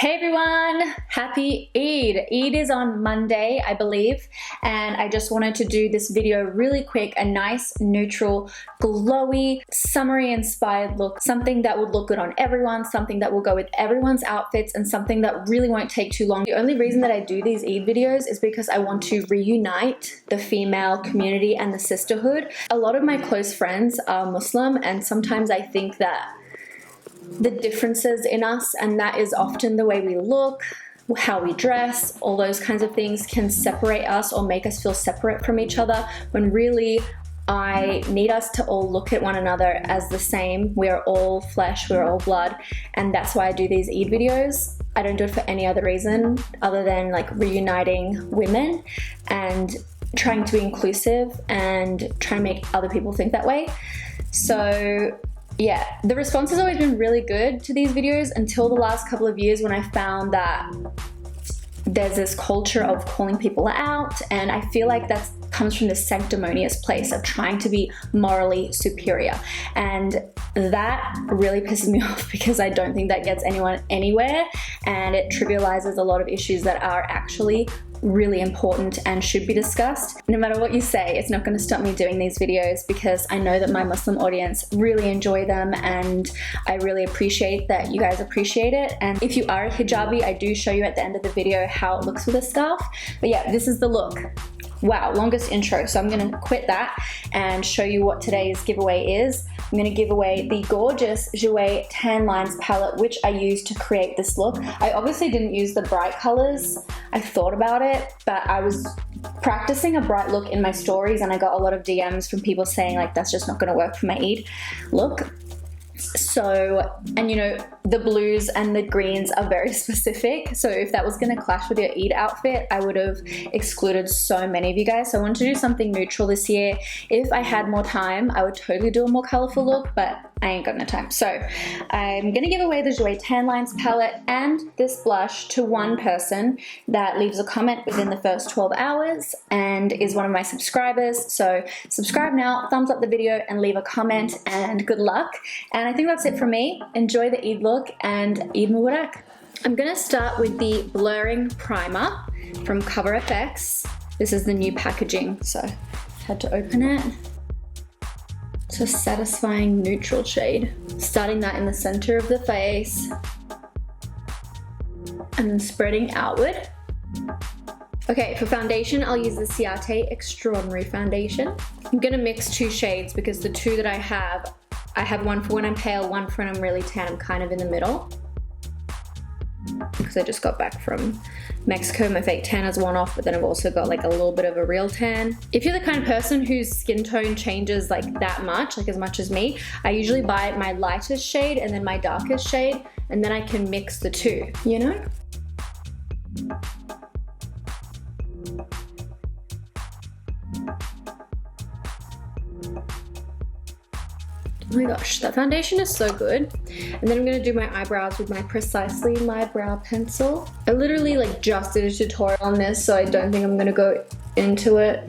Hey everyone, happy Eid. Eid is on Monday, I believe, and I just wanted to do this video really quick, a nice, neutral, glowy, summery inspired look, something that would look good on everyone, something that will go with everyone's outfits, and something that really won't take too long. The only reason that I do these Eid videos is because I want to reunite the female community and the sisterhood. A lot of my close friends are Muslim, and sometimes I think that the differences in us, and that is often the way we look, how we dress, all those kinds of things can separate us or make us feel separate from each other, when really I need us to all look at one another as the same. We're all flesh, we're all blood, and that's why I do these Eid videos. I don't do it for any other reason other than like reuniting women and trying to be inclusive and trying to make other people think that way. So yeah, the response has always been really good to these videos until the last couple of years when I found that there's this culture of calling people out, and I feel like that comes from this sanctimonious place of trying to be morally superior, and that really pisses me off because I don't think that gets anyone anywhere, and it trivializes a lot of issues that are actually really important and should be discussed. No matter what you say, it's not going to stop me doing these videos because I know that my Muslim audience really enjoy them, and I really appreciate that you guys appreciate it. And if you are a hijabi, I do show you at the end of the video how it looks with a scarf. But yeah, this is the look. Wow, longest intro, so I'm gonna quit that and show you what today's giveaway is. I'm gonna give away the gorgeous Jouer Tan Lines palette, which I used to create this look. I obviously didn't use the bright colors. I thought about it, but I was practicing a bright look in my stories and I got a lot of DMs from people saying like, that's just not gonna work for my Eid look. So, and you know, the blues and the greens are very specific, so if that was going to clash with your Eid outfit, I would have excluded so many of you guys. So I wanted to do something neutral this year. If I had more time, I would totally do a more colorful look, but I ain't got no time. So I'm going to give away the Jouer Tan Lines palette and this blush to one person that leaves a comment within the first 12 hours and is one of my subscribers. So subscribe now, thumbs up the video and leave a comment, and good luck. And I think that's it from me. Enjoy the Eid look and Eid Mubarak. I'm going to start with the Blurring Primer from CoverFX. This is the new packaging, so I had to open it. It's a satisfying neutral shade. Starting that in the center of the face and then spreading outward. Okay, for foundation, I'll use the Ciate Extraordinary Foundation. I'm gonna mix two shades because the two that I have one for when I'm pale, one for when I'm really tan. I'm kind of in the middle because I just got back from Mexico. My fake tan has worn off, but then I've also got like a little bit of a real tan. If you're the kind of person whose skin tone changes like that much, like as much as me, I usually buy my lightest shade and then my darkest shade, and then I can mix the two, you know? Oh my gosh, that foundation is so good. And then I'm gonna do my eyebrows with my Precisely My Brow Pencil. I literally like just did a tutorial on this, so I don't think I'm gonna go into it.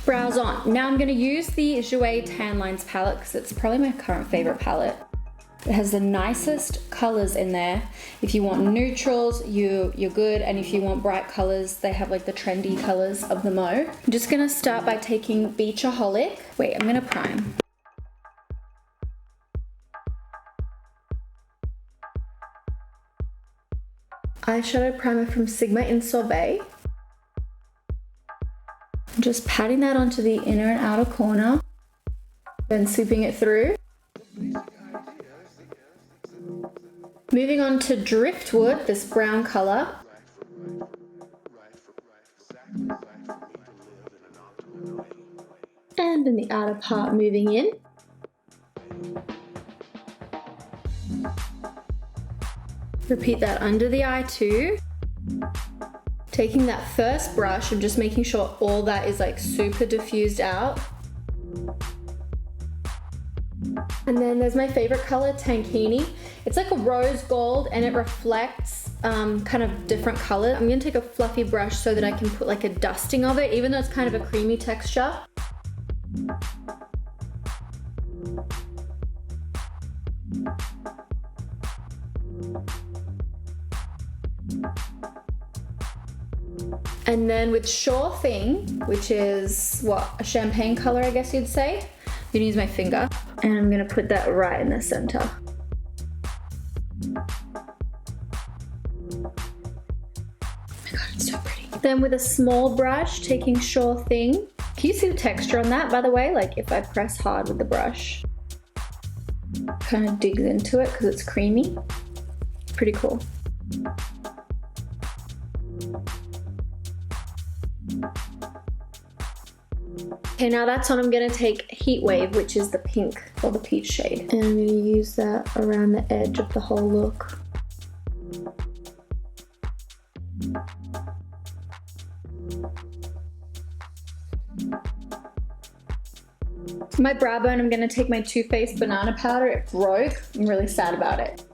Brows on. Now I'm gonna use the Jouer Tan Lines palette because it's probably my current favorite palette. It has the nicest colors in there. If you want neutrals, you're good. And if you want bright colors, they have like the trendy colors of the Mo. I'm just gonna start by taking Beachaholic. Wait, I'm gonna prime. Eyeshadow primer from Sigma in Sorbet. I'm just patting that onto the inner and outer corner, then sweeping it through. Moving on to Driftwood, this brown color. And in the outer part, moving in. Repeat that under the eye too. Taking that first brush and just making sure all that is like super diffused out. And then there's my favorite color, Tankini. It's like a rose gold and it reflects kind of different color. I'm gonna take a fluffy brush so that I can put like a dusting of it, even though it's kind of a creamy texture. And then with Sure Thing, which is what, a champagne color, I guess you'd say. I'm gonna use my finger and I'm gonna put that right in the center. Oh my God, it's so pretty. Then with a small brush, taking Sure Thing. Can you see the texture on that, by the way? Like if I press hard with the brush, kind of digs into it because it's creamy. Pretty cool. Okay, now that's on. I'm gonna take Heat Wave, which is the pink or the peach shade. And I'm gonna use that around the edge of the whole look. For my brow bone, I'm gonna take my Too Faced banana powder. It broke. I'm really sad about it.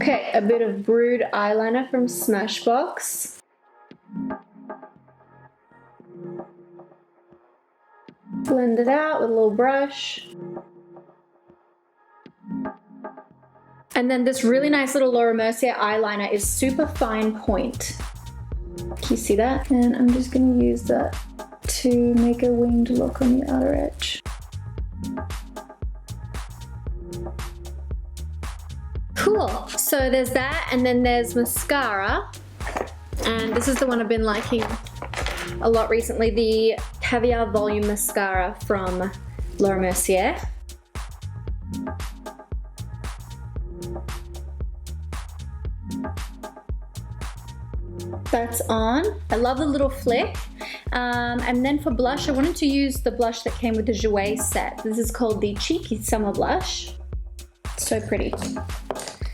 Okay, a bit of Brood eyeliner from Smashbox. Blend it out with a little brush. And then this really nice little Laura Mercier eyeliner is super fine point. Can you see that? And I'm just gonna use that to make a winged look on the outer edge. Cool, so there's that, and then there's mascara. And this is the one I've been liking a lot recently, the Caviar Volume Mascara from Laura Mercier. That's on. I love the little flick. And then for blush, I wanted to use the blush that came with the Jouer set. This is called the Cheeky Summer Blush. So pretty.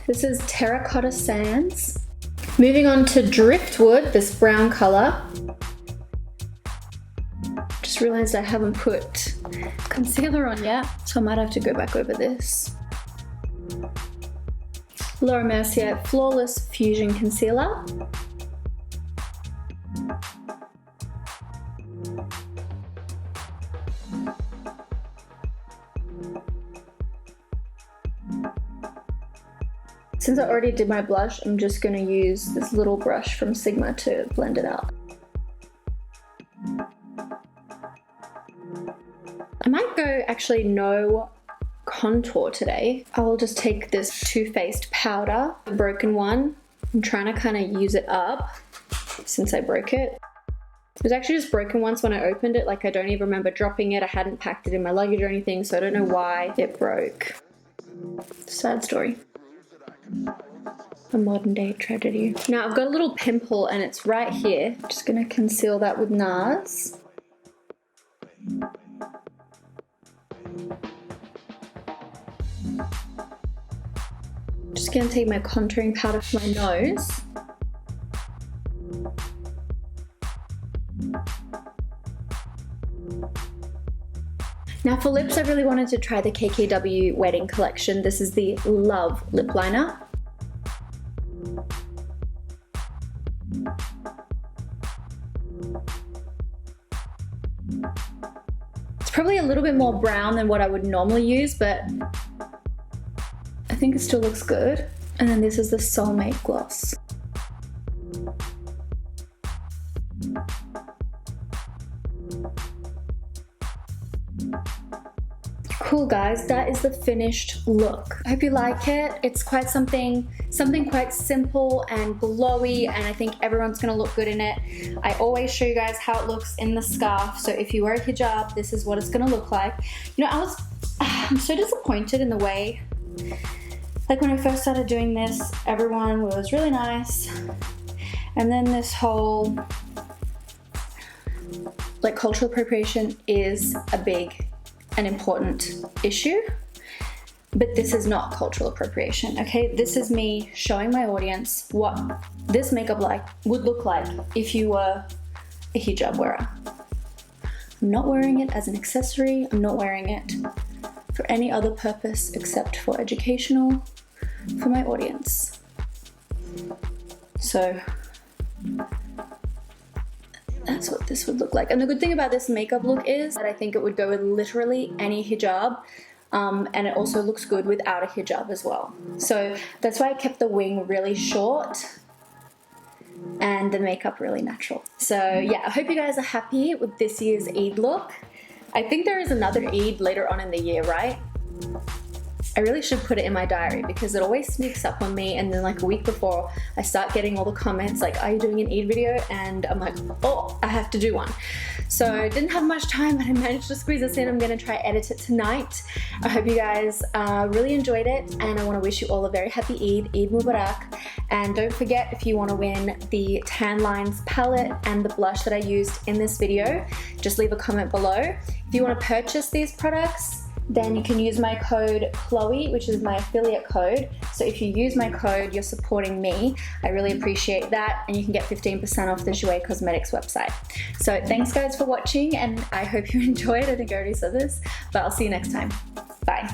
This is Terracotta Sands. Moving on to Driftwood, this brown color. Just realized I haven't put concealer on yet, so I might have to go back over this. Laura Mercier Flawless Fusion Concealer. Since I already did my blush, I'm just going to use this little brush from Sigma to blend it out. I might go actually no contour today. I'll just take this Too Faced powder, the broken one. I'm trying to kind of use it up since I broke it. It was actually just broken once when I opened it. Like I don't even remember dropping it. I hadn't packed it in my luggage or anything, so I don't know why it broke. Sad story. A modern day tragedy. Now I've got a little pimple and it's right here. Just gonna conceal that with NARS. Just gonna take my contouring powder for my nose. Now for lips, I really wanted to try the KKW Wedding Collection. This is the Love Lip Liner. It's probably a little bit more brown than what I would normally use, but I think it still looks good. And then this is the Soulmate Gloss. Cool guys, that is the finished look. I hope you like it. It's quite something quite simple and glowy, and I think everyone's gonna look good in it. I always show you guys how it looks in the scarf, so if you wear a hijab, this is what it's gonna look like. You know, I'm so disappointed in the way, like when I first started doing this, everyone was really nice, and then this whole, like, cultural appropriation is a big an important issue, but this is not cultural appropriation, okay? This is me showing my audience what this makeup would look like if you were a hijab wearer. I'm not wearing it as an accessory. I'm not wearing it for any other purpose except for educational for my audience. So that's what this would look like. And the good thing about this makeup look is that I think it would go with literally any hijab. And it also looks good without a hijab as well. So that's why I kept the wing really short and the makeup really natural. So yeah, I hope you guys are happy with this year's Eid look. I think there is another Eid later on in the year, right? I really should put it in my diary because it always sneaks up on me, and then like a week before I start getting all the comments like, are you doing an Eid video? And I'm like, oh, I have to do one. So I didn't have much time, but I managed to squeeze this in. I'm gonna try edit it tonight. I hope you guys really enjoyed it, and I wanna wish you all a very happy Eid, Eid Mubarak. And don't forget, if you wanna win the Tan Lines palette and the blush that I used in this video, just leave a comment below. If you wanna purchase these products, then you can use my code Chloe, which is my affiliate code. So if you use my code, you're supporting me. I really appreciate that, and you can get 15% off the Jouer Cosmetics website. So thanks guys for watching, and I hope you enjoyed. I think I already said this, but I'll see you next time. Bye.